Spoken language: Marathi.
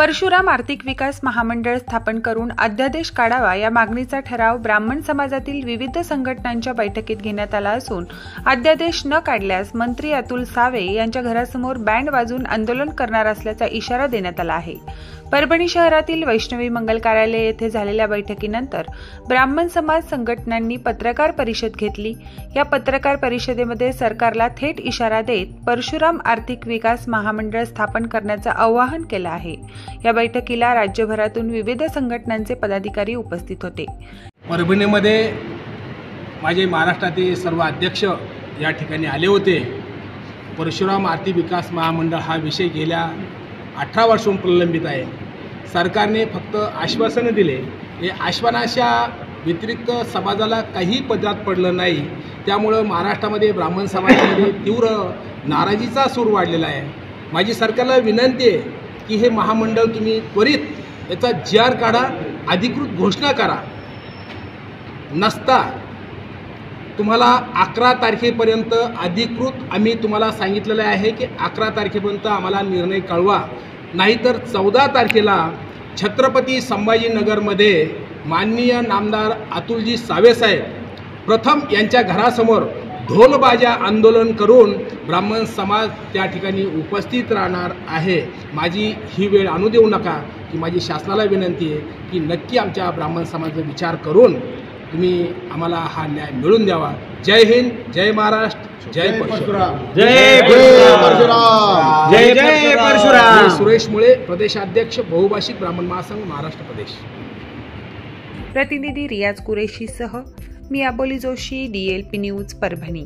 परशुराम आर्थिक विकास महामंडळ स्थापन करून अध्यादेश काढावा या मागणीचा ठराव ब्राह्मण समाजातील विविध संघटनांच्या बैठकीत घेण्यात आला असून अध्यादेश न काढल्यास मंत्री अतुल सावे यांच्या घरासमोर बँड वाजवून आंदोलन करणार असल्याचा इशारा देण्यात आला आहे। परभणी शहरातील वैष्णवी मंगल कार्यालय येथे झालेल्या बैठकीनंतर ब्राह्मण समाज संघटनांनी पत्रकार परिषद घेतली। या पत्रकार परिषदेमध्ये सरकारला थेट इशारा देत परशुराम आर्थिक विकास महामंडळ स्थापन करण्याचं आवाहन केलं आहे। या बैठकीला राज्यभरातून विविध संघटनांचे पदाधिकारी उपस्थित होते। परभणीमध्ये माझे महाराष्ट्रातील सर्व अध्यक्ष या ठिकाणी आले होते। परशुराम आर्थिक विकास महामंडळ हा विषय गेल्या 18 वर्षांपासून प्रलंबित आहे। सरकारने फक्त आश्वासनं दिले, हे आश्वासनाच्या व्यतिरिक्त समाजाला काही पदरात पडलं नाही। त्यामुळं महाराष्ट्रामध्ये ब्राह्मण समाजामध्ये तीव्र नाराजीचा सूर वाढलेला आहे। माझी सरकारला विनंती आहे की हे महामंडळ तुम्ही त्वरित याचा GR काढा, अधिकृत घोषणा करा। नसता तुम्हाला 11 तारखेपर्यंत अधिकृत आम्ही तुम्हाला सांगितलेलं आहे की 11 तारखेपर्यंत आम्हाला निर्णय कळवा, नाहीतर 14 तारखेला छत्रपती संभाजीनगरमध्ये माननीय नामदार अतुलजी सावे साहेब प्रथम यांच्या घरासमोर ढोलबाजा आंदोलन करून ब्राह्मण समाज त्या ठिकाणी उपस्थित राहणार आहे। माझी ही वेळ आणू देऊ नका की माझी शासनाला विनंती आहे की नक्की आमच्या ब्राह्मण समाजाचा विचार करून तुम्ही आम्हाला हा न्याय मिळवून द्यावा। जय हिंद, जय महाराष्ट्र, जय परशुराम, जय परशुराम, जय जय परशुराम। सुरेश मुळे, प्रदेशाध्यक्ष बहुभाषिक ब्राह्मण महासंघ महाराष्ट्र प्रदेश। प्रतिनिधी रियाज कुरेशीसह मी अबोली जोशी, DLP न्यूज परभणी।